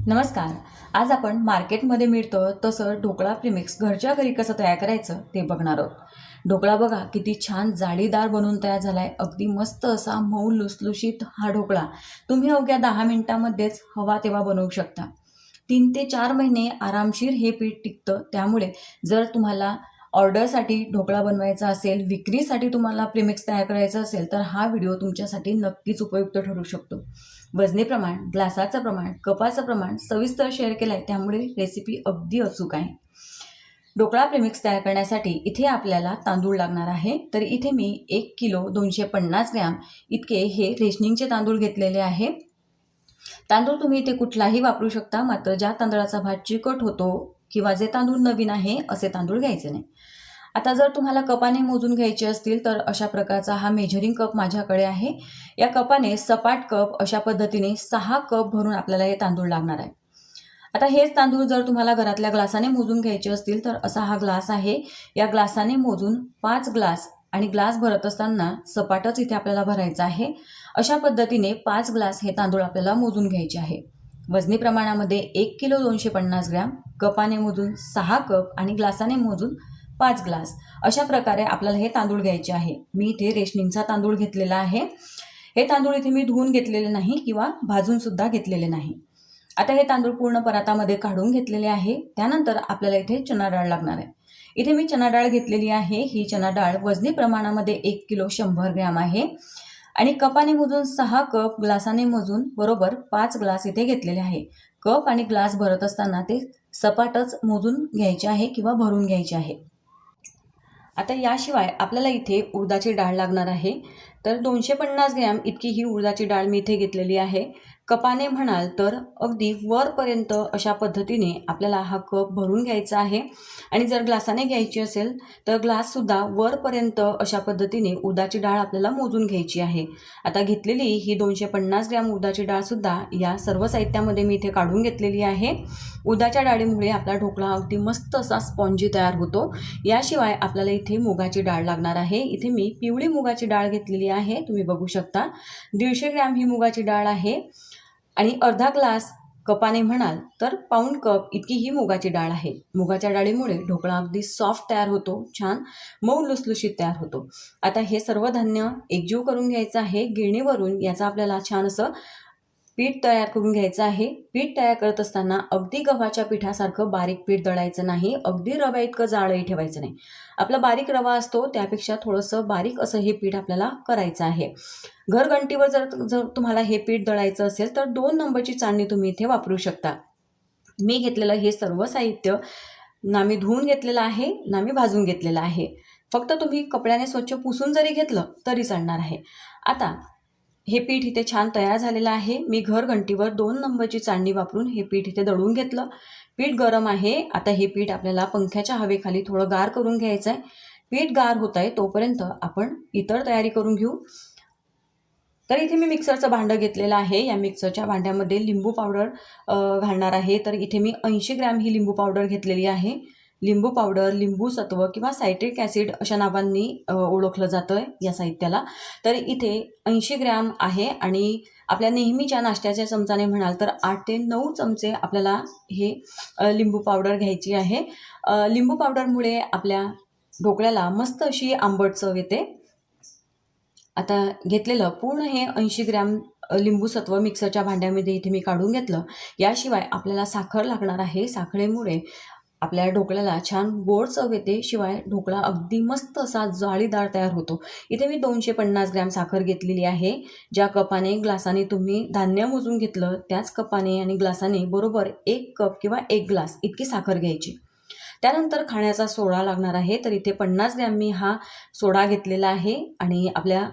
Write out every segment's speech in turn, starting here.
नमस्कार. आज आपण मार्केटमध्ये मिळतं तसं ढोकळा प्रीमिक्स घरच्या घरी कसं तयार करायचं ते बघणार आहोत. ढोकळा बघा किती छान जाळीदार बनवून तयार झालाय. अगदी मस्त असा मऊ लुसलुशीत हा ढोकळा तुम्ही अवघ्या 10 मिनिटांमध्येच हवा तेव्हा बनवू शकता. 3 ते 4 महिने आरामशीर हे पीठ टिकतं. त्यामुळे जर तुम्हाला ऑर्डरसाठी ढोकळा बनवायचा असेल, विक्रीसाठी तुम्हाला प्रीमिक्स तयार करायचं असेल, तर हा व्हिडिओ तुमच्यासाठी नक्कीच उपयुक्त ठरू शकतो. वजनी प्रमाण, ग्लासाचं प्रमाण, कपाचं प्रमाण सविस्तर शेअर केलं आहे, त्यामुळे रेसिपी अगदी अचूक आहे. ढोकळा प्रीमिक्स तयार करण्यासाठी इथे आपल्याला तांदूळ लागणार आहे. तर इथे मी 1 किलो 250 ग्रॅम इतके हे रेशनिंगचे तांदूळ घेतलेले आहे. तांदूळ तुम्ही इथे कुठलाही वापरू शकता, मात्र ज्या तांदळाचा भात चिकट होतो किंवा जे तांदूळ नवीन आहे असे तांदूळ घ्यायचे नाही. आता जर तुम्हाला कपाने मोजून घ्यायचे असतील तर अशा प्रकारचा हा मेजरिंग कप माझ्याकडे आहे. या कपाने सपाट कप अशा पद्धतीने 6 कप भरून आपल्याला हे तांदूळ लागणार आहे. आता हेच तांदूळ जर तुम्हाला घरातल्या ग्लासाने मोजून घ्यायचे असतील तर असा हा ग्लास आहे. या ग्लासाने मोजून 5 ग्लास आणि ग्लास भरत असताना सपाटच इथे आपल्याला भरायचा आहे. अशा पद्धतीने 5 ग्लास हे तांदूळ आपल्याला मोजून घ्यायचे आहे. वजनी प्रमाणामध्ये 1 किलो 250 ग्रॅम, कपाने मोजून 6 कप आणि ग्लासाने मोजून 5 ग्लास अशा प्रकारे आपल्याला हे तांदूळ घ्यायचे आहे. मी इथे रेशनिंगचा तांदूळ घेतलेला आहे. हे तांदूळ इथे मी धुवून घेतलेले नाही किंवा भाजून सुद्धा घेतलेले नाही. आता हे तांदूळ पूर्ण परातामध्ये काढून घेतलेले आहे. त्यानंतर आपल्याला इथे चणा डाळ लागणार आहे. इथे मी चणा डाळ घेतलेली आहे. ही चणा डाळ वजनी प्रमाणामध्ये 1 किलो 100 ग्रॅम आहे आणि कपाने मोजून 6 कप, ग्लासाने मोजून बरोबर 5 ग्लास इथे घेतलेले आहे. कप आणि ग्लास भरत असताना ते सपाटच मोजून घ्यायचे आहे किंवा भरून घ्यायचे आहे. आता याशिवाय आपल्याला इथे उडदाची डाळ लागणार आहे. तर 250 ग्रॅम इतकी ही उडदाची डाळ मी इथे घेतलेली आहे. कपाने म्हणाल तर अगदी वरपर्यंत अशा पद्धतीने आपल्याला हा कप भरून घ्यायचा आहे आणि जर ग्लासाने घ्यायची असेल तर ग्लाससुद्धा वरपर्यंत अशा पद्धतीने उडदाची डाळ आपल्याला मोजून घ्यायची आहे. आता घेतलेली ही 250 ग्रॅम उडदाची डाळसुद्धा या सर्व साहित्यामध्ये मी इथे काढून घेतलेली आहे. उडदाच्या डाळीमुळे आपला ढोकळा अगदी मस्त असा स्पॉन्जी तयार होतो. याशिवाय आपल्याला इथे मुगाची डाळ लागणार आहे. इथे मी पिवळी मुगाची डाळ घेतलेली आहे, तुम्ही बघू शकता. 150 ग्रॅम ही मुगाची डाळ आहे आणि अर्धा ग्लास कपाने म्हणाल तर पाऊण कप इतकी ही मुगाची डाळ आहे. मुगाच्या डाळीमुळे ढोकळा अगदी सॉफ्ट तयार होतो, छान मऊ लुसलुशीत तयार होतो. आता हे सर्व धान्य एकजीव करून घ्यायचं आहे. गिरणीवरून याचा आपल्याला छान असं पीठ तयार करून घ्यायचं आहे. पीठ तयार करत असताना अगदी गव्हाच्या पिठासारखं बारीक पीठ दळायचं नाही, अगदी रव्या इतकं जाडही ठेवायचं नाही. आपला बारीक रवा असतो त्यापेक्षा थोडंसं बारीक असं हे पीठ आपल्याला करायचं आहे. घरघंटीवर जर जर तुम्हाला हे पीठ दळायचं असेल तर 2 नंबरची चाळणी तुम्ही इथे वापरू शकता. मी घेतलेलं हे सर्व साहित्य ना मी धुवून घेतलेलं आहे ना मी भाजून घेतलेलं आहे. फक्त तुम्ही कपड्याने स्वच्छ पुसून जरी घेतलं तरी चालणार आहे. आता हे पीठ इथे छान तयार झालेलं आहे. मी घरघंटीवर 2 नंबरची चाळणी वापरून हे पीठ इथे दळून घेतलं. पीठ गरम आहे. आता हे पीठ आपल्याला पंख्याच्या हवेखाली थोडं गार करून घ्यायचं आहे. पीठ गार होत आहे तोपर्यंत आपण इतर तयारी करून घेऊ. तर इथे मी मिक्सरचं भांडं घेतलेलं आहे. या मिक्सरच्या भांड्यामध्ये लिंबू पावडर घालणार आहे. तर इथे मी 80 ग्रॅम ही लिंबू पावडर घेतलेली आहे. लिंबू पावडर, लिंबू सत्व किंवा सायट्रिक ॲसिड अशा नावांनी ओळखलं जातं या साहित्याला. तर इथे 80 ग्रॅम आहे आणि आपल्या नेहमीच्या नाश्त्याच्या चमचाने म्हणाल तर 8 ते 9 चमचे आपल्याला हे लिंबू पावडर घ्यायची आहे. लिंबू पावडरमुळे आपल्या ढोकळ्याला मस्त अशी आंबट चव येते. आता घेतलेलं पूर्ण हे 80 ग्रॅम लिंबू सत्व मिक्सरच्या भांड्यामध्ये इथे मी काढून घेतलं. याशिवाय आपल्याला साखर लागणार आहे. साखरेमुळे आपल्या ढोकळ्याला छान गोड चव येते. शिवाय ढोकळा अगदी मस्त असा जाळीदार तयार होतो. इथे मी 250 ग्रॅम साखर घेतलेली आहे. ज्या कपाने ग्लासाने तुम्ही धान्य मोजून घेतलं त्याच कपाने आणि ग्लासाने बरोबर 1 कप किंवा 1 ग्लास इतकी साखर घ्यायची. त्यानंतर खाण्याचा सोडा लागणार आहे. तर इथे 50 ग्रॅम मी हा सोडा घेतलेला आहे आणि आपल्या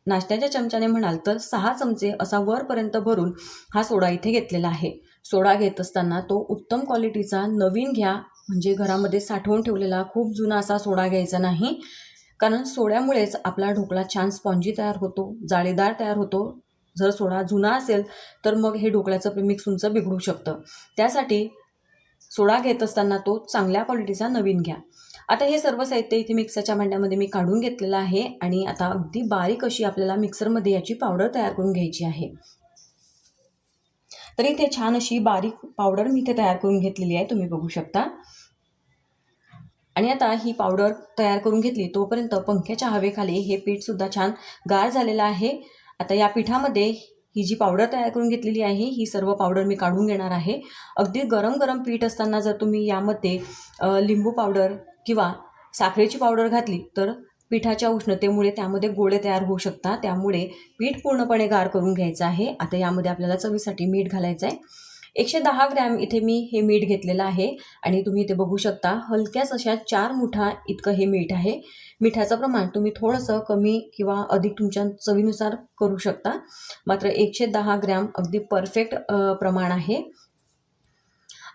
नाश्त्याच्या चमच्याने म्हणाल तर 6 चमचे असा वरपर्यंत भरून हा सोडा इथे घेतलेला आहे. सोडा घेत असताना तो उत्तम क्वालिटीचा नवीन घ्या, म्हणजे घरामध्ये साठवून ठेवलेला खूप जुना असा सोडा घ्यायचा नाही. कारण सोड्यामुळेच आपला ढोकळा छान स्पॉन्जी तयार होतो, जाळीदार तयार होतो. जर सोडा जुना असेल तर मग हे ढोकळ्याचं प्रीमिक्स तुमचं बिघडू शकतं. त्यासाठी सोडा घेत असताना तो चांगल्या क्वालिटीचा नवीन घ्या. आता हे सर्व साहित्य इथे मिक्सरच्या भांड्यामध्ये मी काढून घेतलेलं आहे आणि आता अगदी बारीक अशी आपल्याला मिक्सरमध्ये याची पावडर तयार करून घ्यायची आहे. तर इथे छान अशी बारीक पावडर मी इथे तयार करून घेतलेली आहे, तुम्ही बघू शकता. आणि आता ही पावडर तयार करून घेतली तोपर्यंत पंख्याच्या हवेखाली हे पीठसुद्धा छान गार झालेलं आहे. आता या पिठामध्ये ही जी पावडर तयार करून घेतलेली आहे ही सर्व पावडर मी काढून घेणार आहे. अगदी गरम गरम पीठ असताना जर तुम्ही यामध्ये लिंबू पावडर किंवा साखरेची पावडर घातली तर पिठाच्या उष्णतेमुळे त्यामध्ये गोळे तयार होऊ शकतात. त्यामुळे पीठ पूर्णपणे गार करून घ्यायचं आहे. आता यामध्ये आपल्याला चवीसाठी मीठ घालायचं आहे. 110 ग्रॅम इथे मी हे मीठ घेतलेलं आहे आणि तुम्ही इथे बघू शकता हलक्याच अशा 4 मुठा इतकं हे मीठ आहे. मिठाचं प्रमाण तुम्ही थोडंसं कमी किंवा अधिक तुमच्या चवीनुसार करू शकता. मात्र 110 ग्रॅम अगदी परफेक्ट प्रमाण आहे.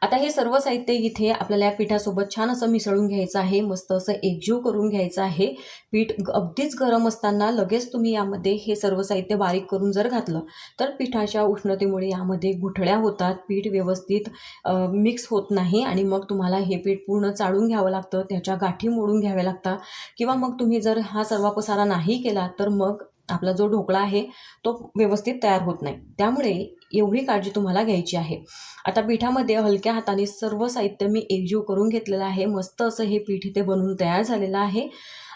आता हे सर्व साहित्य इथे आपल्याला या पिठासोबत छान असं मिसळून घ्यायचं आहे, मस्त असं एकजीव करून घ्यायचं आहे. पीठ अगदीच गरम असताना लगेच तुम्ही यामध्ये हे सर्व साहित्य बारीक करून जर घातलं तर पिठाच्या उष्णतेमुळे यामध्ये गुठळ्या होतात, पीठ व्यवस्थित मिक्स होत नाही आणि मग तुम्हाला हे पीठ पूर्ण चाळून घ्यावं लागतं, त्याच्या गाठी मोडून घ्याव्या लागतात किंवा मग तुम्ही जर हा सर्व पसारा नाही केला तर मग आपला जो ढोकळा आहे तो व्यवस्थित तयार होत नाही. त्यामुळे एवढी काळजी तुम्हाला घ्यायची आहे. आता पिठामध्ये हलक्या हाताने सर्व साहित्य मी एकजीव करून घेतलेलं आहे. मस्त असं हे पीठ इथे बनवून तयार झालेलं आहे.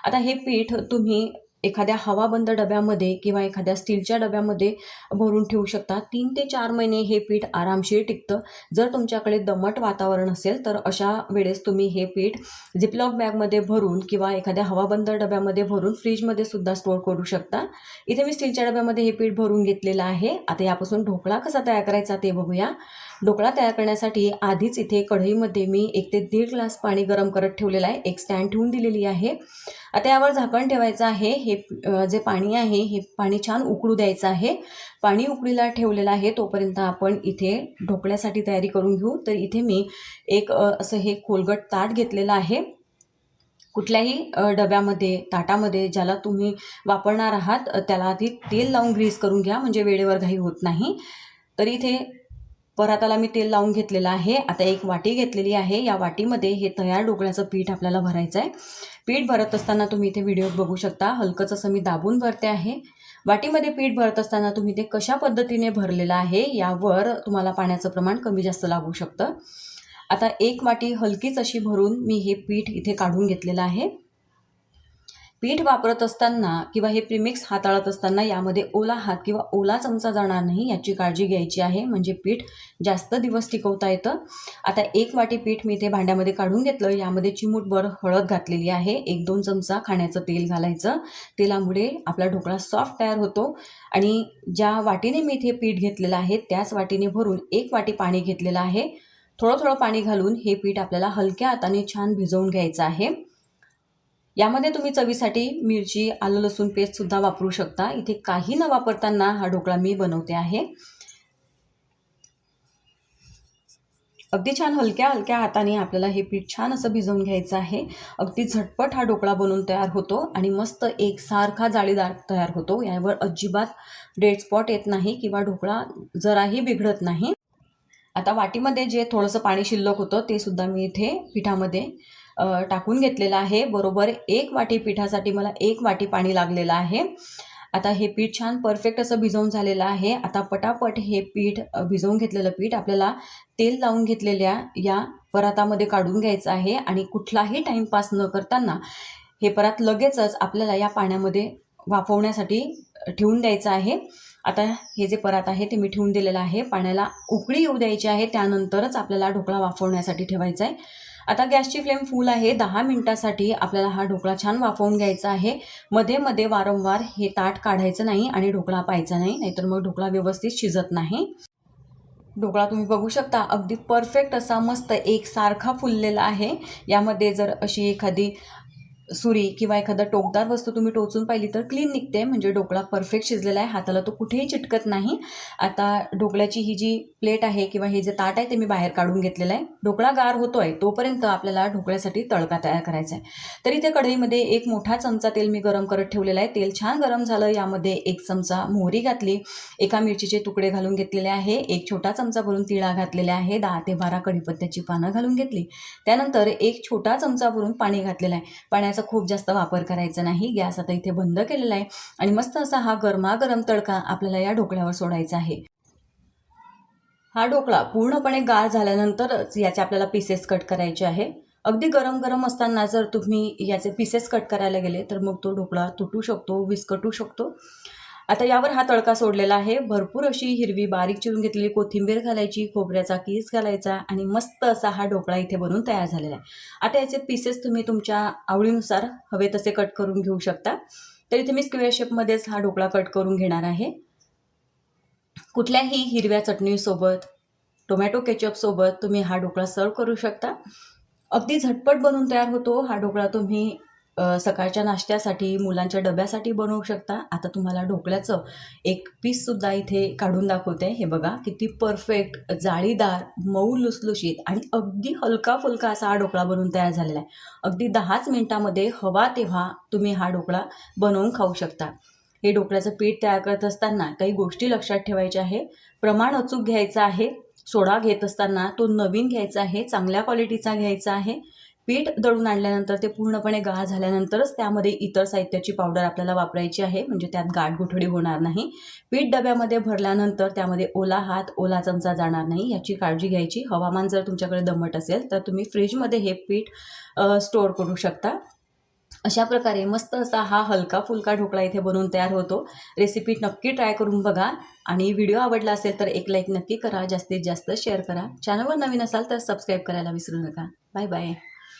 आता हे पीठ तुम्ही एखाद्या हवाबंद डब्यामध्ये किंवा एखाद्या स्टीलच्या डब्यामध्ये भरून ठेवू शकता. 3 ते 4 महिने हे पीठ आरामशीर टिकतं. जर तुमच्याकडे दमट वातावरण असेल तर अशा वेळेस तुम्ही हे पीठ झिपलॉक बॅगमध्ये भरून किंवा एखाद्या हवाबंद डब्यामध्ये भरून फ्रीजमध्ये सुद्धा स्टोअर करू शकता. इथे मी स्टीलच्या डब्यामध्ये हे पीठ भरून घेतलेलं आहे. आता यापासून ढोकळा कसा तयार करायचा ते बघूया. ढोकळा तयार करण्यासाठी आधीच इथे कढईमध्ये मी 1 ते 1.5 ग्लास पाणी गरम करत ठेवलेलं आहे. एक स्टँड ठेवून दिलेली आहे. आता यावर झाकण ठेवायचं आहे. हे जे पाणी आहे हे पाणी छान उकळू द्यायचं आहे. पाणी उकळीला ठेवलेलं आहे तोपर्यंत आपण इथे ढोकळ्यासाठी तयारी करून घेऊ. तर इथे मी एक असं हे खोलगट ताट घेतलेलं आहे. कुठल्याही डब्यामध्ये ताटामध्ये ज्याला तुम्ही वापरणार आहात त्याला आधी तेल लावून ग्रीस करून घ्या, म्हणजे वेळेवर घाई होत नाही. तर इथे पराताला मी तेल लावून घेतलेलं आहे. आता एक वाटी घेतलेली आहे. या वाटीमध्ये हे तयार ढोकळ्याचं पीठ आपल्याला भरायचं आहे. पीठ भरत असताना तुम्ही इथे व्हिडिओत बघू शकता हलकंच असं मी दाबून भरते आहे. वाटीमध्ये पीठ भरत असताना तुम्ही ते कशा पद्धतीने भरलेलं आहे यावर तुम्हाला पाण्याचं प्रमाण कमी जास्त लागू शकतं. आता एक वाटी हलकीच अशी भरून मी हे पीठ इथे काढून घेतलेलं आहे. पीठ वापरत असताना किंवा हे प्रीमिक्स हाताळत असताना यामध्ये ओला हात किंवा ओला चमचा जाणार नाही याची काळजी घ्यायची आहे, म्हणजे पीठ जास्त दिवस टिकवता येतं. आता एक वाटी पीठ मी इथे भांड्यामध्ये काढून घेतलं. यामध्ये चिमूटभर हळद घातलेली आहे. 1-2 चमचा खाण्याचं तेल घालायचं. तेलामुळे आपला ढोकळा सॉफ्ट तयार होतो. आणि ज्या वाटीने मी इथे पीठ घेतलेलं आहे त्याच वाटीने भरून 1 वाटी पाणी घेतलेलं आहे. थोडं थोडं पाणी घालून हे पीठ आपल्याला हलक्या हाताने छान भिजवून घ्यायचं आहे. यामध्ये तुम्ही चवीसाठी मिरची, आलं लसूण पेस्टसुद्धा वापरू शकता. इथे काही न वापरताना हा ढोकळा मी बनवते आहे. अगदी छान हलक्या हलक्या हाताने आपल्याला हे पीठ छान असं भिजवून घ्यायचं आहे. अगदी झटपट हा ढोकळा बनवून तयार होतो आणि मस्त एकसारखा जाळीदार तयार होतो. यावर अजिबात डेड स्पॉट येत नाही किंवा ढोकळा जराही बिघडत नाही. आता वाटीमध्ये जे थोडंसं पाणी शिल्लक होतं ते सुद्धा मी इथे पिठामध्ये टाकून घेतलेलं आहे. बरोबर 1 वाटी पिठासाठी मला 1 वाटी पाणी लागलेलं आहे. आता हे पीठ छान परफेक्ट असं भिजवून झालेलं आहे. आता पटापट हे पीठ भिजवून घेतलेलं पीठ आपल्याला तेल लावून घेतलेल्या या परातामध्ये काढून घ्यायचं आहे आणि कुठलाही टाईमपास न करताना हे परात लगेचच आपल्याला या पाण्यामध्ये वाफवण्यासाठी ठेवून द्यायचं आहे. आता हे जे परात आहे ते मी ठेवून दिलेलं आहे. पाण्याला उकळी येऊ द्यायची आहे, त्यानंतरच आपल्याला ढोकळा वाफवण्यासाठी ठेवायचा आहे. आता गॅसची फ्लेम फुल आहे. 10 मिनिटासाठी आपल्याला हा ढोकळा छान वाफवून घ्यायचा आहे. मध्ये मध्ये वारंवार हे ताट काढायचं नाही आणि ढोकळा पाहायचा नाही, नाहीतर मग ढोकळा व्यवस्थित शिजत नाही. ढोकळा तुम्ही बघू शकता अगदी परफेक्ट असा मस्त एकसारखा फुललेला आहे. यामध्ये जर अशी एखादी सुरी किंवा एखादा टोकदार वस्तू तुम्ही टोचून पाहिली तर क्लीन निघते, म्हणजे ढोकळा परफेक्ट शिजलेला आहे. हाताला तो कुठेही चिटकत नाही. आता ढोकळ्याची ही जी प्लेट आहे किंवा हे जे ताट आहे ते मी बाहेर काढून घेतलेलं आहे. ढोकळा गार होतोय तोपर्यंत आपल्याला ढोकळ्यासाठी तडका तयार करायचा आहे. तर इथे कढईमध्ये 1 मोठा चमचा तेल मी गरम करत ठेवलेला आहे. तेल छान गरम झालं. यामध्ये 1 चमचा मोहरी घातली, एका मिरचीचे तुकडे घालून घेतलेले आहे, 1 छोटा चमचा भरून तिळा घातलेला आहे, 10 ते 12 कढीपत्त्याची पानं घालून घेतली. त्यानंतर 1 छोटा चमचा भरून पाणी घातलेलं आहे. पाण्याचा खूप जास्त वापर करायचा नाही. गॅस आता इथे बंद केलेला आहे आणि मस्त असा हा गरमागरम तडका आपल्याला या ढोकळ्यावर सोडायचा आहे. हा ढोकळा पूर्णपणे गार झाल्यानंतरच याचे आपल्याला पीसेस कट करायचे आहे. अगदी गरम गरम असताना जर तुम्ही याचे पीसेस कट करायला गेले तर मग तो ढोकळा तुटू शकतो, विस्कटू शकतो. आता यावर हा तडका सोडलेला आहे. भरपूर अशी हिरवी बारीक चिरून घेतलेली कोथिंबीर घालायची, खोबऱ्याचा कीस घालायचा आणि मस्त असा हा ढोकळा इथे बनून तयार झालेला आहे. आता याचे पीसेस तुम्ही तुमच्या आवडीनुसार हवे तसे कट करून घेऊ शकता. तर इथे मी स्क्वेअर शेपमध्येच हा ढोकळा कट करून घेणार आहे. कुठल्याही हिरव्या चटणीसोबत, टोमॅटो केचपसोबत तुम्ही हा ढोकळा सर्व करू शकता. अगदी झटपट बनून तयार होतो हा ढोकळा. तुम्ही सकाळच्या नाश्त्यासाठी, मुलांच्या डब्यासाठी बनवू शकता. आता तुम्हाला ढोकळ्याचं एक पीससुद्धा इथे काढून दाखवते. हे बघा किती परफेक्ट, जाळीदार, मऊ लुसलुशीत आणि अगदी हलका-फुलका असा हा ढोकळा बनवून तयार झालेला आहे. अगदी 10च मिनिटामध्ये हवा तेव्हा तुम्ही हा ढोकळा बनवून खाऊ शकता. हे ढोकळ्याचं पीठ तयार करत असताना काही गोष्टी लक्षात ठेवायच्या आहे. प्रमाण अचूक घ्यायचं आहे. सोडा घेत असताना तो नवीन घ्यायचा आहे, चांगल्या क्वालिटीचा घ्यायचा आहे. पीठ दळून आणल्यानंतर ते पूर्णपणे गार झाल्यानंतरच त्यामध्ये इतर साहित्याची पावडर आपल्याला वापरायची आहे, म्हणजे त्यात गाठगुठळी होणार नाही. पीठ डब्यामध्ये भरल्यानंतर त्यामध्ये ओला हात, ओला चमचा जाणार नाही याची काळजी घ्यायची. हवामान जर तुमच्याकडे दमट असेल तर तुम्ही फ्रीजमध्ये हे पीठ स्टोअर करू शकता. अशा प्रकारे मस्त असा हा हलका फुलका ढोकळा इथे बनवून तयार होतो. रेसिपी नक्की ट्राय करून बघा आणि व्हिडिओ आवडला असेल तर एक लाईक नक्की करा, जास्तीत जास्त शेअर करा. चॅनलवर नवीन असाल तर सबस्क्राईब करायला विसरू नका. Bye bye.